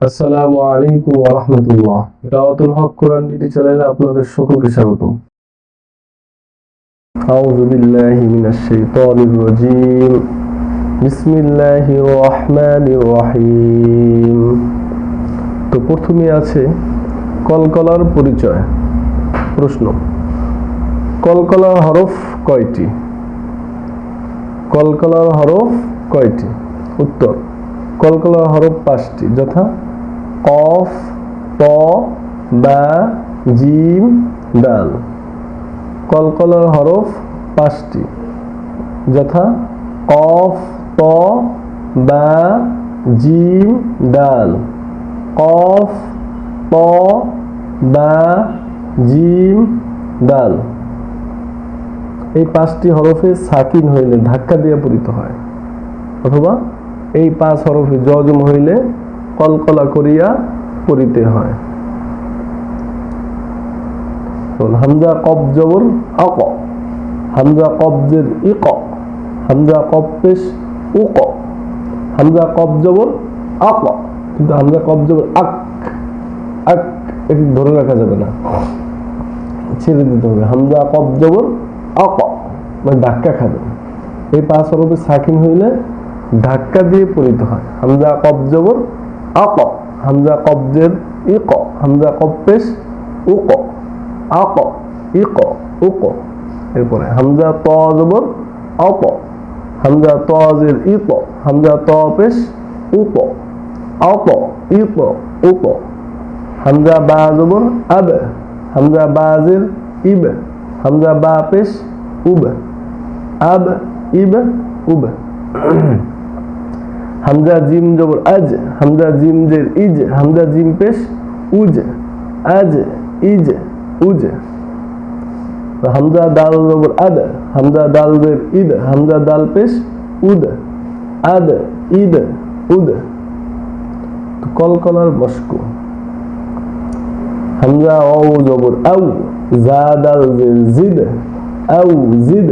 আসসালামু আলাইকুম ওয়া রাহমাতুল্লাহ। দাওয়াতুল হক কোরআন বিডি চ্যানেলে আপনাদের সকলকে স্বাগতম। আউযু বিল্লাহি মিনাশ শাইতানির রাজীম। বিসমিল্লাহির রহমানির রহিম। তো প্রথমে আছে কলকলার পরিচয়। প্রশ্ন: কলকলার হরফ কয়টি? কলকলার হরফ কয়টি? উত্তর: কলকলার হরফ 5টি, যথা কফ, ত, বা, জিম, দাল। কলকলার হরফ 5টি, যথা কফ, ত, বা, জিম, দাল। কফ, ত, বা, জিম, দাল। এই 5টি হরফে সাকিন হইলে ধাক্কা দিয়ে পড়িতে হয়, অথবা এই 5 হরফে জজম হইলে কলকলা করিয়া পড়িতে হয়। হামজা কফ জবর আক, হামজা কফ জের ইক, হামজা কফ পেশ উক, হামজা কফ জবর আক, কিন্তু হামজা কফ জবর আক, আক একটু ধরে রাখা যাবে না, ছেড়ে দিতে হবে। হামজা কফ জবর আক মানে ধাক্কা খাবে। এই 5 হরফে সাকিন হইলে ধাক্কা দিয়ে পড়িতে হয়। হামজা কফ জবর আক, হামজা কফ জের ইক, হামজা কফ পেশ উক, আক, ইক, উক। এরপরে হামজা ত জবর অত, হামজা ত জের ইত, হামজা ত পেশ উত, অত, ইত, উত। হামজা বা জবর আব, হামজা বা জের ইব, হামজা বা পেশ উব, আব, ইব, উব। হামজা জিম জবর আজ, হামজা জিম জের ইজ, হামজা জিম পেশ উজ, আজ, ইজ, উজ। হামজা দাল জবর আদ, হামজা দাল জের ইদ, হামজা দাল পেশ উদ, আদ, ইদ, উদ। কলকলার মস্কু: হামজা ও জবর আউ, জা দাল জের জিদ, আউ, জিদ।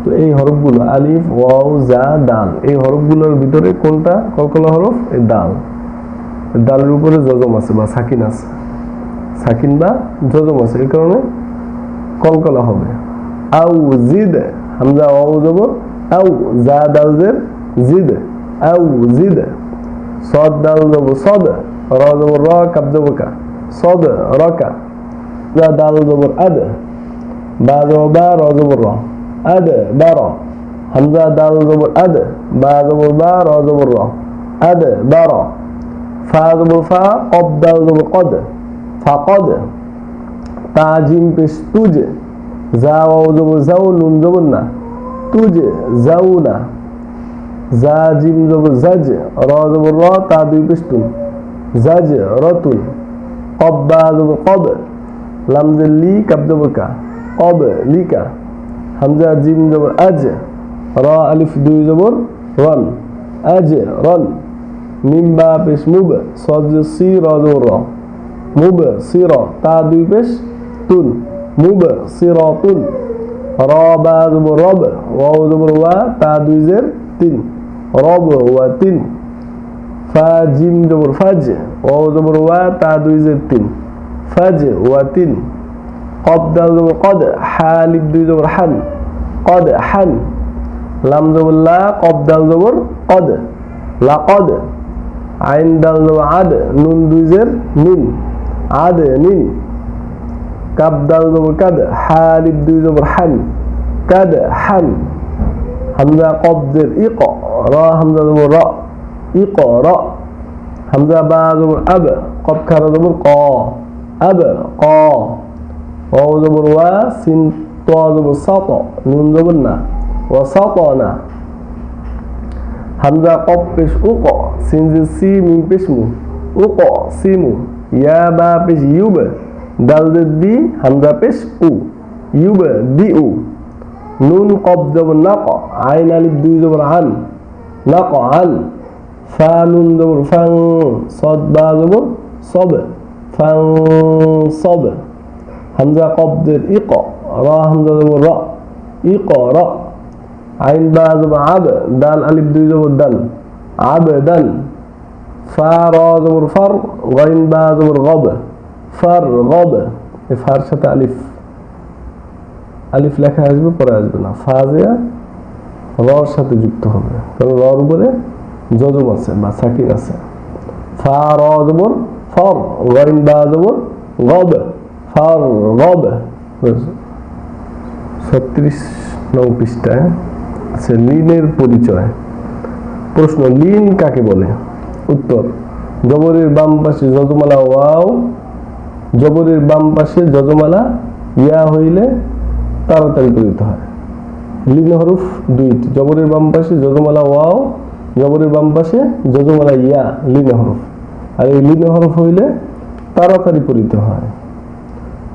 তো এই হরফগুলো আলিফ, ওয়াও, জা, দাল, এই হরফগুলোর ভিতরে কোনটা কলকলা হরফ? এই দাল। দালের উপরে জজম আছে বা সাকিন আছে, সাকিন বা জজম আছে, এই কারণে কলকলা হবে। আউ জিদ, হামজা ওয়াও জবর আউ, জা দাল জের জিদ, আউ জিদ। সদ দাল জবর সদ, র জবর র, কাব জবর কা, সদ রকা। জা দাল জবর আদ, বা জবর বা, র জবর র, আদ বার। হামজা দাল জবর আদ, বা জবর বা, র জবর র, আদ বার। ফা জবর ফা, কফ দাল জবর কদ, ফাকদ। তা জিম পেশ তুজ, জা ওয়াও জবর যাও, নুন জবর না, তুজ যাও না। জা জিম জবর জাজ, র জবর র, তা 2 পেশ তুন, জাজ রতুন। কব বা জবর কব, লাম জের লি, কাব জবর কা, কব লিকা। হামজা জিম জবর আজ, র আলিফ 2 জবর রন, আজ রন। মিম বা পেশ মুব, সদ সি, র জবর র, মুব সির, তা 2 পেশ তুন, মুব সিরাতুন। র বা জবর রব, ওয়াও জবর ওয়া, তা 2 জের 3, রব ওয়া 3। ফা জিম জবর ফাজ, ওয়াও জবর ওয়া, তা 2 জের 3, ফাজ ওয়া 3। কফ দাল জবর কদ, হা আলিফ 2 জবর হান, কদ হান। লাম জবর লা, কফ দাল জবর কদ, লাকদ। আইন দাল জবর আদ, নুন 2 জের নিন, আদ নিন। কাব দাল জবর কাদ, হা আলিফ 2 জবর হান, কাদ হান। হামজা কফ জের ইক, র হামজা জবর র, ইক র। হামজা বা জবর আব, কফ খারা জবর ক, আব ক। ওয়াও জবর ওয়া, সিন ত জবর সাত, নুন জবর না, ওয়া সাত না। হামজা কফ পেশ উক, সিন জের সি, মিম পেশ মু, উক সিমু। ইয়া বা পেশ ইউব, দাল জের দি, হামজা পেশ উ, ইউব দি উ। নুন কফ জবর নাক, আইন আলিফ 2 জবর আন, নাক আন। ফা নুন জবর ফাং, সদ বা জবর সব, ফাং সব। হামজা কফ জের ইক, র হামজা জবর র, ইক র। আইন বা জবর আব, দাল আলিফ 2 জবর দান, আব দান। ফা র জবর ফার, গাইন বা জবর গব, ফার গব। এই ফার সাথে আলিফ, আলিফ লেখা আসবে, পরে আসবে না। ফা জিয়া রর সাথে যুক্ত হবে, কারণ রর উপরে যজম আছে বা সাকিন আছে। ফা র জবর ফর, গাইন বা জবর গব, ফার গব। 36 নং পৃষ্ঠায় আছে লিনের পরিচয়। প্রশ্ন, লিন কাকে বলে? উত্তর, জবরের বাম পাশে যজমালা ওয়াও, জবরের বাম পাশে যজমালা ইয়া হইলে তাড়াতাড়ি পড়িতে হয়। লিন হরফ দুইটি, জবরের বাম পাশে যজমালা ওয়াও, জবরের বাম পাশে যজমালা ইয়া, লিন হরফ। আর এই লিন হরফ হইলে তাড়াতাড়ি পড়িতে হয়।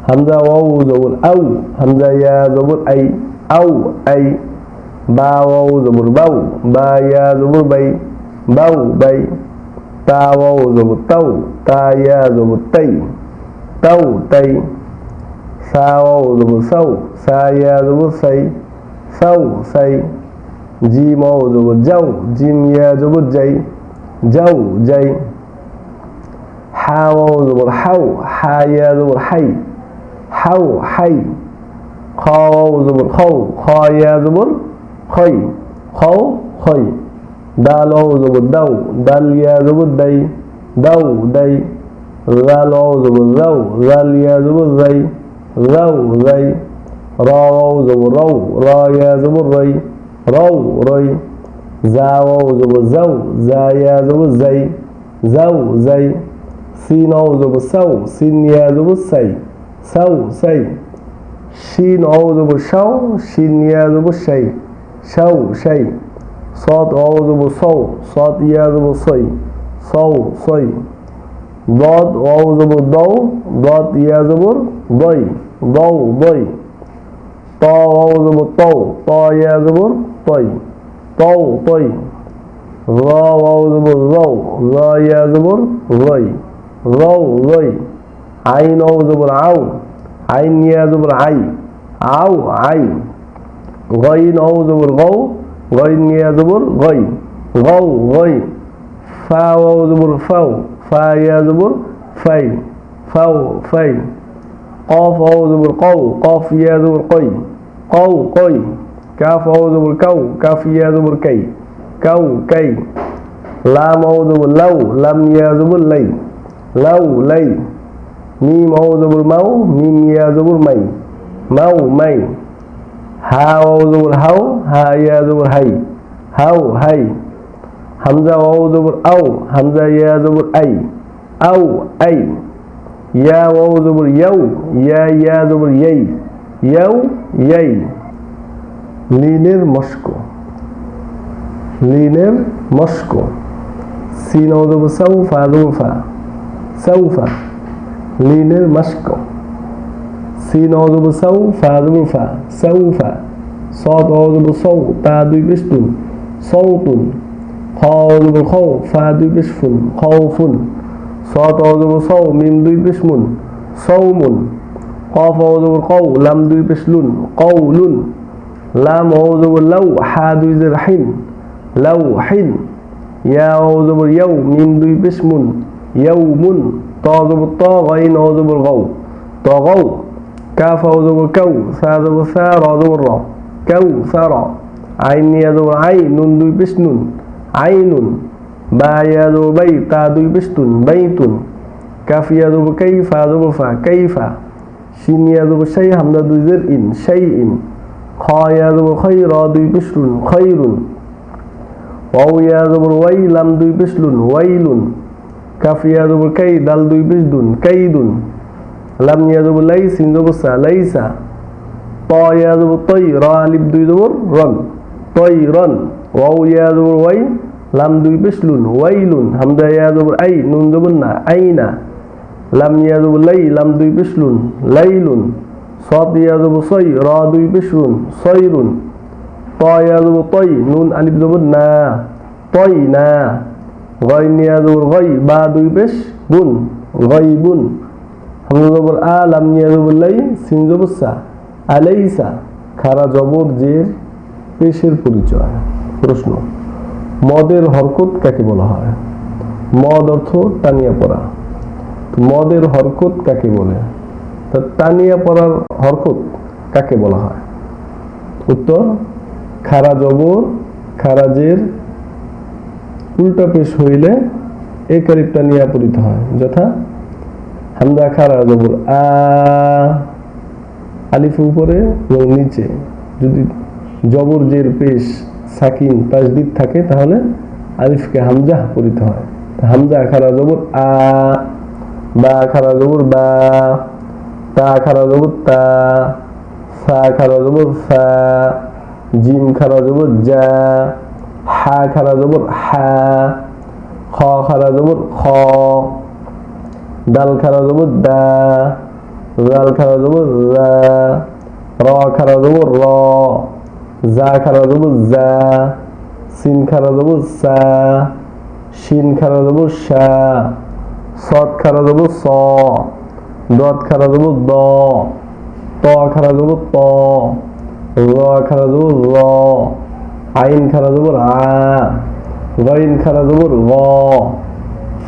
হামজা ওয়াও জবর আউ, হামজা ইয়া জবর আই, আউ আই। বা ওয়াও জবর বাউ, বা ইয়া জবর বাই, বাউ বাই। তা ওয়াও জবর তাউ, তা ইয়া জবর তাই, তাউ তাই। সা ওয়াও জবর সাউ, সা ইয়া জবর সাই, সাউ সাই। জিম ওয়াও জবর যাও, জিম ইয়া জবর যাই, যাও যাই। হা ওয়াও জবর হাউ, হা ইয়া জবর হাই, হাউ হাই। খ ওয়াও জবর খাও, খ ইয়া জবর খই, খাও খই। দাল ওয়াও জবর দাও, দাল ইয়া জবর দাই, দাও দাই। জাল ওয়াও জবর যাও, জাল ইয়া জবর যাই, যাও যাই। রা ওয়াও জবর রাও, রা ইয়া জবর রাই, রাও রাই। জা ওয়াও জবর যাও, জা ইয়া জবর যাই, যাও যাই। সিন ওয়াও জবর সাও, সিন ইয়া জবর সাই, সাও সাই। শিন ওয়াও জবর শাও, শিন ইয়া জবর শাই, শাও শাই। صاد ওয়াও জবর সৌ, صاد ইয়া জবর সই, সৌ সই। ضاد ওয়াও জবর দাও, ضاد ইয়া জবর দই, দাও দই। ত ওয়াও জবর তৌ, ত ইয়া জবর তই, তৌ তই। রা ওয়াও জবর রাও, রা ইয়া জবর রই, রাও রই। আইন ওয়াও জবর আও, আইন ইয়া জবর আই, আও আই। গাইন ওয়াও জবর গাও, গাইন ইয়া জবর গাই, গাও গাই। ফা ওয়াও জবর ফাও, ফা ইয়া জবর ফাই, ফাও ফাই। কফ ওয়াও জবর কৌ, কফ ইয়া জবর কই, কৌ কই। কাফ ওয়াও জবর কাউ, কাফ ইয়া জবর কাই, কাউ কাই। লাম ওয়াও জবর লাউ, লাম ইয়া জবর লাই, লাউ লাই। মিম ওয়াও জবর মাউ, মিম ইয়া জবর মাই, মাউ মাই। হা ওয়াও জবর হাউ, হা ইয়া জবর হাই, হাউ হাই। হামজা ওয়াও জবর আও, হামজা ইয়া জবর আই, আউ আই। ইয়া ওয়াও জবর ইয়াউ, ইয়া ইয়া জবর ইয়াই, ইয়াউ ইয়াই। লিনের মস্ক, লিনের মস্ক। সিন ওয়াও জবর সাউ, ফা জবর ফা, সাউফা। লিনের মস্ক। সিন ওয়াও জবর সাউ, ফা জবর ফা, সাউফা। صاد ওয়াও জবর সৌ, তা দুই পেশ তুন, সৌতুন। খ ওয়াও জবর খৌ, ফা দুই পেশ ফুন, খৌফুন। صاد ওয়াও জবর সৌ, মিম দুই পেশ মুন, সৌমুন। কফ ওয়াও জবর কৌ, লাম দুই পেশ লুন, কৌলুন। লাম ওয়াও জবর লাউ, হা দুই জের হিন, লাউ হিন। ইয়া ওয়াও জবর ইয়াউ, মিম দুই পেশ মুন, ইয়াউমুন। ত জবর ত, গাইন ওয়াও জবর গাও, তগাও। কাফ ওয়াও জবর কাউ, সা জবর সা, রা জবর রা, কাউ সারা। আইন ইয়া জবর আই, নুন দুই পেশ নুন, আইনুন। বা ইয়া জবর বাই, তা দুই পেশ তুন, বাইতুন। কাফ ইয়া জবর কাই, ফা জবর ফা, কাইফা। শিন ইয়া জবর শাই, হামজা দুই জের ইন, শাইইন। খ ইয়া জবর খই, রা দুই পেশ রুন, খৈরুন। ওয়াও ইয়া জবর ওয়াই, লাম দুই পেশ লুন, ওয়াইলুন। কাফ ইয়া জবর কাই, দাল দুই পেশ দুন, কাইদুন। লাম ইয়া জবর লাই, সিন জবর সা, লাইসা। ত ইয়া জবর তৈ, রা আলিফ দুই জবর রন, তৈরন। ওয়াও ইয়া জবর ওয়াই, লাম দুই পেশ লুন, ওয়াইলুন। হামজা ইয়া জবর আই, নুন জবর না, আইনা। লাম ইয়া জবর লাই, লাম দুই পেশ লুন, লাইলুন। صاد ইয়া জবর সই, রা দুই পেশ রুন, সৈরুন। ত ইয়া জবর তৈ, নুন আলিফ জবর না, তয়না। গাইন ইয়া জবর গাই, বা দুই পেশ বুন, গাইবুন। হামজা জবর আ, লাম ইয়া জবর লাই, সিন জবর সা, আলাইসা। খারা জবর জের পেশের পরিচয়। প্রশ্ন, মদের হরকত কাকে বলা হয়? মদ অর্থ টানিয়া পড়া। মদের হরকত কাকে বলে? টানিয়া পড়ার হরকত কাকে বলা হয়? উত্তর, খারা জবর খারাজের উল্টা পেশ হইলে এই কালিফ টানিয়া পড়িত হয়। যথা হামজা খারা জবর আ, আলিফ উপরে এবং নিচে যদি জবর জের পেশ সাকিন তাসদিদ থাকে তাহলে আলিফকে হামজা পড়িতে হয়। হামজা খারা জবর আ, বা খারা জবর বা, তা খারা জবর তা, সা খারা জবর সা, জিম খারা জবর জা, হা খারা জবর হা, খ খারা জবর খ, দাল খারা জবর দা, জাল খারা জবর জা, র খারা জবর র, জা খারা জবর জা, সিন খারা জবর সা, শিন খারা জবর শা, সদ খারা জবর স, দত খারা জবর দ, ত খারা জবর ত, র খারা জবর র, আইন খারা জবর আ, গাইন খারা জবর গ,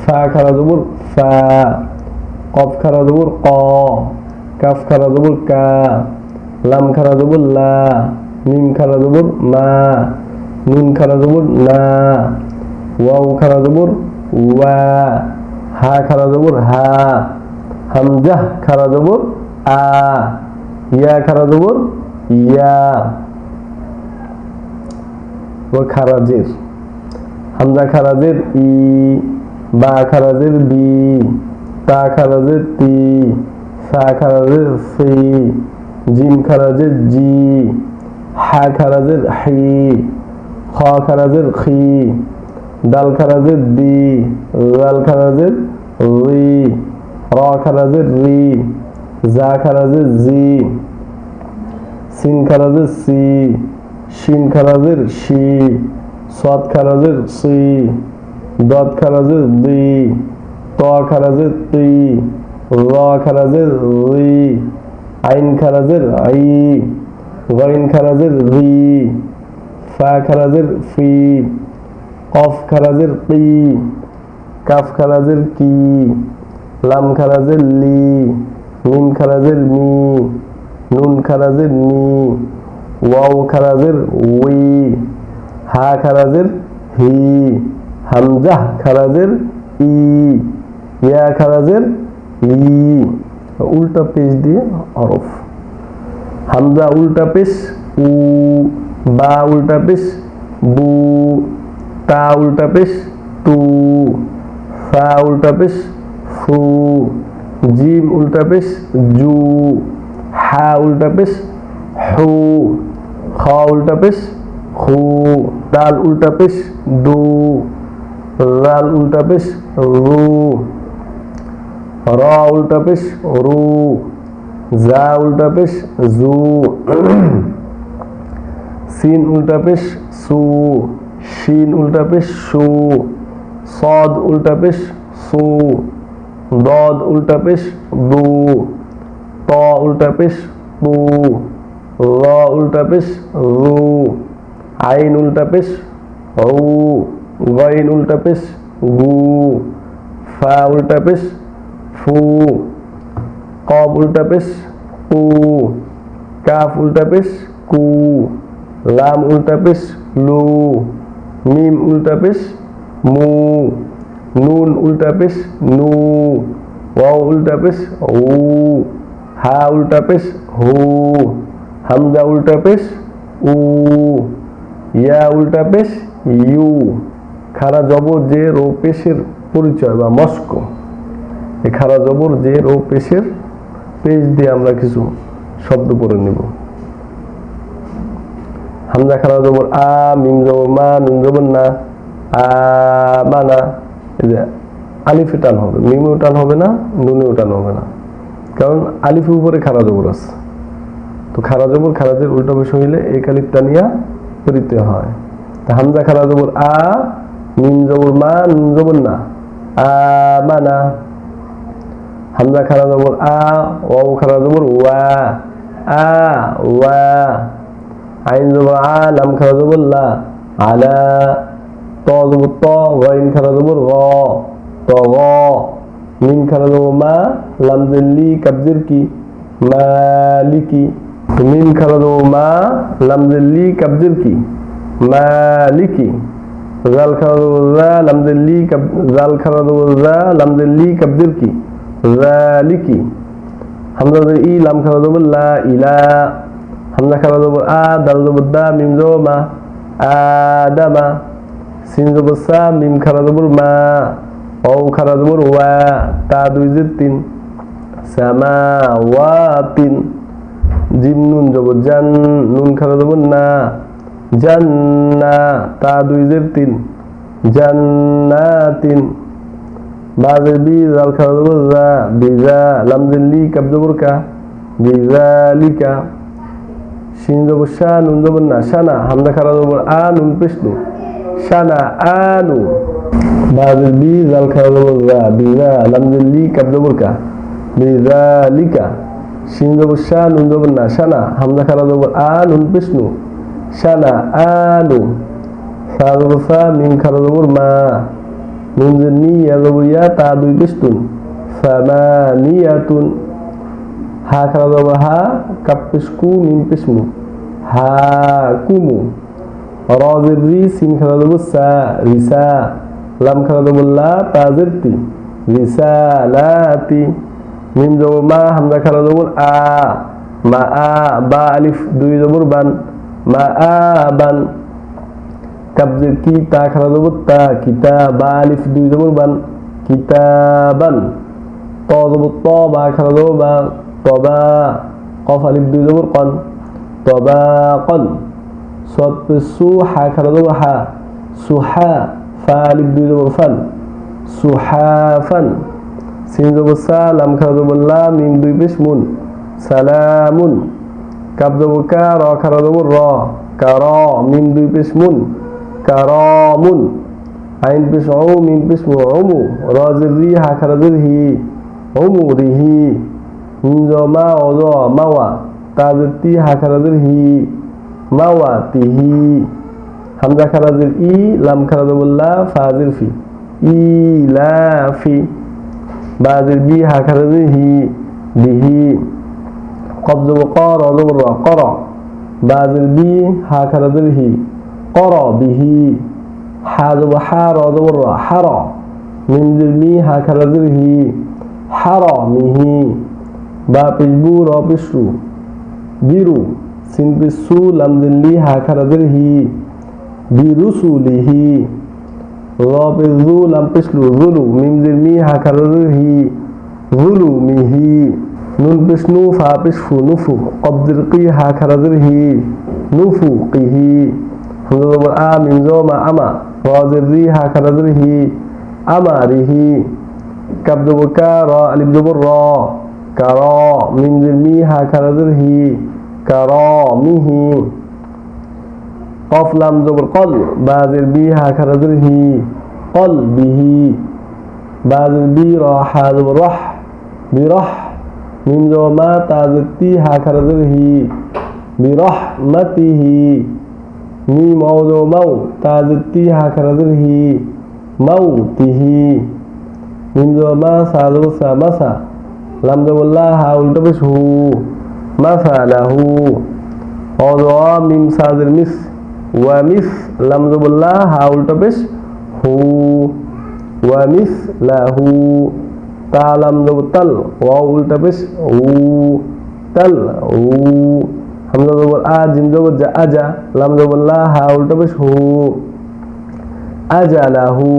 ফা খারা জবর ফা, কফ খারা জবর ক, কাফ খারা জবর কা, লাম খারা জবর লা, মিম খারা জবর মা, নুন খারা জবর না, ওয়াও খারা জবর ওয়া, হা খারা জবর হা, হামজা খারা জবর আ, ইয়া খারা জবর ইয়া। খারাজের হামজা খারাজের ই, বা খারাজের বি, তা খারাজের তি, সা খারাজের সি, জিম খারাজের জি, হা খারাজের হি, খ খারাজের খি, দাল খারাজের দি, জাল খারাজের রি, র খারাজের রি, জা খারাজের জি, সিন খারাজের সি, শিন খারাজের শি, সদ খারাজের সি, দত খারাজের দি, ত খারাজের তি, র খারাজের রি, আইন খারাজের আই, গাইন খারাজের রি, ফা খারাজের ফি, কফ খারাজের কি, কাফ খারাজের কি, লাম খারাজের লি, মিম খারাজের মি, নুন খারাজের নি, ওয়াও খারাজের উই, হা খারাজের হি, হামজা খারাজের ই, ইয়া খারাজের ই। উল্টা পেশ দিয়ে হরফ। হামজা উল্টা পেশ উ, বা উল্টা পেশ বু, তা উল্টা পেশ তু, সা উল্টা পেশ সু, জিম উল্টা পেশ জু, হা উল্টা পেশ হু, খ উল্টা পেশ খু, দাল উল্টা পেশ দু, রাল উল্টা পেশ রু, র উল্টা পেশ রু, জা উল্টা পেশ জু, সিন উল্টা পেশ সু, শিন উল্টা পেশ সু, সদ উল্টা পেশ সু, দদ উল্টা পেশ দু, ত উল্টা পেশ তু, র উল্টা পেশ রু, আইন উল্টা পেশ উ, গাইন উল্টা পেশ গু, ফা উল্টা পেশ ফু, কফ উল্টা পেশ কু, কাফ উল্টা পেশ কু, লাম উল্টা পেশ লু, মিম উল্টা পেশ মু, নুন উল্টা পেশ নু, ওয়াও উল্টা পেশ উ, হা উল্টা পেশ হু, হামজা উল্টা পেশ উ, ইয়া উল্টা পেশ ইউ। খারা জবর জের ও পেশের পরিচয় বা মস্ক। এই খারা জবর জের ও পেশের পেশ দিয়ে আমরা কিছু শব্দ পড়ে নেব। হামজা খারা জবর আ, মিম জবর মা, নুন জবর না, আ মানা। এই যে আলিফে টান হবে, মিমেও টান হবে না, নুনেও টান হবে না, কারণ আলিফের উপরে খারা জবর আছে। তো খারা জবর খারাজের উল্টা পেশ হইলে এই কালিফ টানিয়া পড়িতে হয়। তা হামজা খারা জবর আ, মিম জবর মা, নুন জবর না, আ মানা। হামজা খারা জবর আ, ওয়াও খারা জবর ওয়া, আ ওয়া। আইন জবর আ, লাম খারা জবর লা, আলা। ত জবর ত, গাইন খারা জবর গ, তগ মিম খারা দেবো মা লাম জেল্লি কাবজের কি মালিকি মিম খারা দেবো মা লাম জেল্লি কাবজের কি মালিকি জাল খারা দেবো জা লাম জেল্লি জাল খারা দেবো জা লাম জেল্লি কাবজের কি জালিকি হামজা ই লাম খারা দেবো লা ইলা হামজা খারা দেবো আ দাল দেবো দা মিম জো মা আদামা সিন দেবো সা মিম খারা দেবো মা ও খারা দেবো ওয়া তা দুই জের তিন সামাওয়াতিন জিম নুন দেবো জান নুন খারা দেবো না জান্না তা দুই জের তিন জান্নাতিন বাজের বি জাল খারা দেবো জা বিজা লাম জেল্লি কাব দেবো কা বিজালিকা শিন দেবো শা নুন দেবো না শানা হামজা খারা দেবো আ নুন পেশনু শানা আনু বাজের বি জাল খারা দেবো জা বিজা লাম জেল্লি কাব দেবো কা বিজালিকা শিন দেবো শা নুন দেবো না শানা হামজা খারা দেবো আ নুন পেশনু শানা আনু সা দেবো সা মিম খারা দেবো মা নুন জেন্নি ইয়া দেবো ইয়া তা দুই পেশতুন সামানিয়াতুন হা খারা দেবো হা কাপ পেশকু মিম পেশমু হা কুমু রজের রি সিন খারা দেবো সা রিসা লাম খারা দেবো লা তা জের তি রিসা লাতি মিম দেবো মা হামজা খারা দেবো আ মা আ বা আলিফ দুই জবর বান মা আ বান কাবজের কি তা খারা দেবো তা কিতা বা আলিফ দুই জবর বান কিতাবান ত জবর ত বা খারা দেবো বা তবা কফ আলিফ দুই জবর কন তবা কন সদ পে সু হা খারা দেবো হা সুহা ফা আলিফ দুই জবর ফান সুহাফান সিন জবর সা লাম খারা দেবো লা মিম দুই পেশ মুন সালামুন কাব জবর কা র খারা দেবো র কার মিম দুই পেশ মুন কারামুন আইন পেশ ও মিম পেশ মু ওমু রজের রি হা খারা জের হি ওমু রিহি মিম জ মা ও জ মাওয়া তাজের তি হা খারা জের হি মাওয়া তিহি হামজা খারা জের ই লাম খারা দেবো লা ফাজের ফি ইলাফি বাজের বি হা খারা জের হি বিহি কব জবর ক র জবর র কর বাজের বি হা খারা জের হি কর বিহি হা জবর হা র জবর র হার মিম জের মি হা খারা জের হি হার মিহি বা পেশবু র পেশরু বিরু সিন পেশু লাম জের লি হা খারা জের হি বিরুসুলিহি র পেশু লাম পেশলু জুলু মিম জের মি হা খারা জের হি জুলু মিহি নুন পেশনু ফা পেশফু নুফু কবজের কি হা খারা জের হি নুফু কিহি হামজা জবর আ মিম জ মা আমা রজের রি হা খারা জের হি আমারিহি কাব জবর কা র আলিফ জবর র কার মিম জের মি হা খারা জের হি কার মিহি কফ লাম জবর কল বাজের বি হা খারা জের হি কল বিহি বাজের বি র হা জবর রহ বিরহ মিম জবর মা তাজের তি হা খারা জের হি বিরহমাতিহি মিম ও জবর মাউ তাজের তি হা খারা জের হি মাউতিহি মিম জবর মা সা জবর সা মাসা লাম জবর লা হা উল্টা পেশ হু মাসালাহু ও জবর মিম সাজের মিস ওয়া মিস লাম জবর লা হা উল্টা পেশ হু ওয়া মিস লাহু তা লাম জবর তাল ওয়া উল্টা পেশ উ তাল উ হামজা জবর আ জিম জবর জা আজা লাম জবর লা হা উল্টা পেশ হু আজালাহু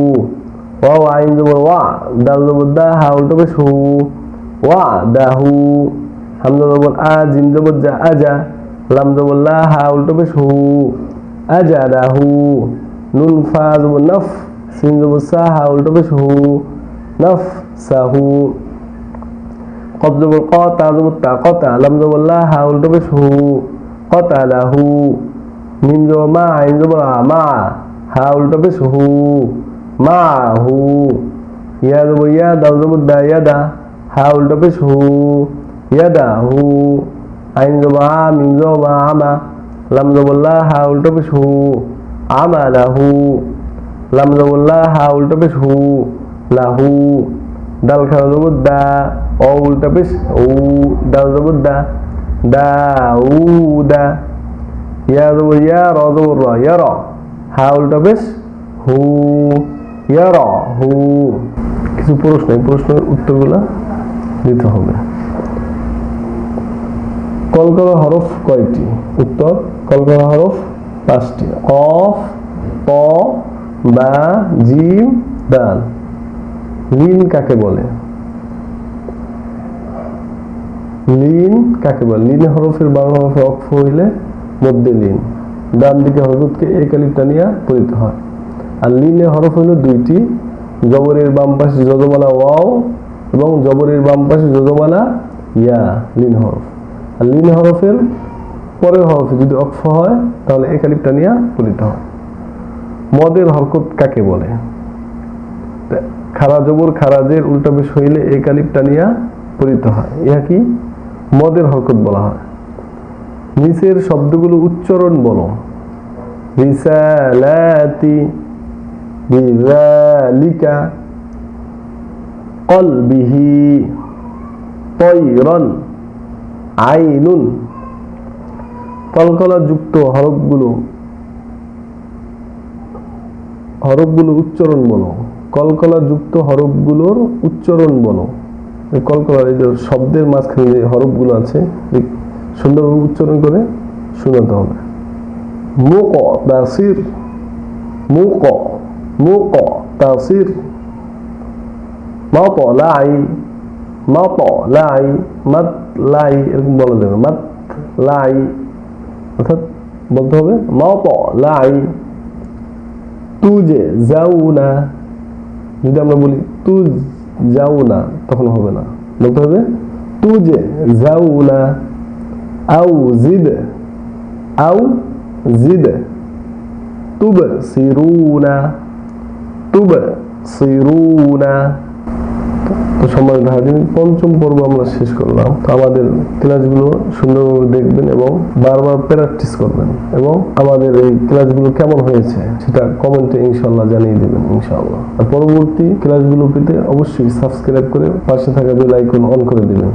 ওয়া আইন জবর ওয়া দাল জবর দা হা উল্টা পেশ হু ওয়া দাহু হামজা জবর আ জিম জবর জা আজা লাম জবর লা হা উল্টা পেশ হু আজালাহু নুন ফা জবর নফ সিন জবর সা হা উল্টা পেশ হু নফসাহু কব জবর ক তা জবর তা কতা লাম জবর লা হা উল্টা পেশ হু কতালাহু মিম জবর মা আইন জবর আ মা হা উল্টা পেশ হু মাহু ইয়া জবর ইয়া দাল জবর দা ইয়াদা হা উল্টা পেশ হু ইয়াদাহু আইন জবর আ মিম জবর আমা লাম জবর লা হা উল্টা পেশ হু আমালাহু লাম জবর লা হা উল্টা পেশ হু লাহু, দাল খাওয়া যাবো দা, অ উল্টা পেশ উ, দাল যাবো দা, দা উ দা, ইয়া যাবো ইয়া, র যাবো র, ইয়া র, হা উল্টা পেশ হু, ইয়া র হু। কিছু প্রশ্ন, এই প্রশ্নের উত্তরগুলো দিতে হবে। কলকলা হরফ কয়টি? উত্তর, কলকলা হরফ 5টি। কফ, ক, বা, জিম, দাল। লিন কাকে বলে? লিন কাকে বলে? লিন হরফের বাংলা হরফে অক্ষ হইলে মধ্যে লিন, ডান দিকে হরকতকে এক আলিফ টানিয়া পড়িতে হয়। আর লিনের হরফ হইল 2টি, জবরের বাম পাশে যজমালা ওয়াও এবং জবরের বাম পাশে যজমালা ইয়া, লিন হরফ। আর লিন হরফের পরের হরফে যদি অক্ষ হয় তাহলে এক আলিফ টানিয়া পড়িতে হয়। মদের হরকত কাকে বলে? খারা জবর খারাজের উল্টা পেশ হইলে এক আলিফ টানিয়া পড়িতে হয়, ইহা কি মদের হরকত বলা হয়। নিচের শব্দগুলো উচ্চারণ বলো। রিসালাতি, বিযালিকা, কলবিহি, তয়রান, আইনুন। কলকলা যুক্ত হরফগুলো উচ্চারণ বলো। কলকলা যুক্ত হরফগুলোর উচ্চারণ বলো। কলকলার এই যে শব্দের মাঝখানে যে হরফগুলো আছে সুন্দরভাবে উচ্চারণ করে শোনাতে হবে। মুকতাসির, মুকতাসির, মাতলাই, মাতলাই, মাতলাই, এরকম বলা যাবে। মাতলাই অর্থাৎ বলতে হবে মাতলাই। তুজে যাউনা, যদি আমরা বলি তুজ যাউনা তখন হবে না, বলতে হবে তুজে যাউনা। আউ জিদ, আউ জিদ, তুবসিরুনা, তুবসিরুনা। তো সম্মানিত হাজির, 5ম পর্ব আমরা শেষ করলাম। তো আমাদের ক্লাসগুলো সুন্দরভাবে দেখবেন এবং বারবার প্র্যাকটিস করবেন এবং আমাদের এই ক্লাসগুলো কেমন হয়েছে সেটা কমেন্টে ইনশাআল্লাহ জানিয়ে দেবেন ইনশাআল্লাহ। আর পরবর্তী ক্লাসগুলো পেতে অবশ্যই সাবস্ক্রাইব করে পাশে থাকা বেল আইকন অন করে দিবেন।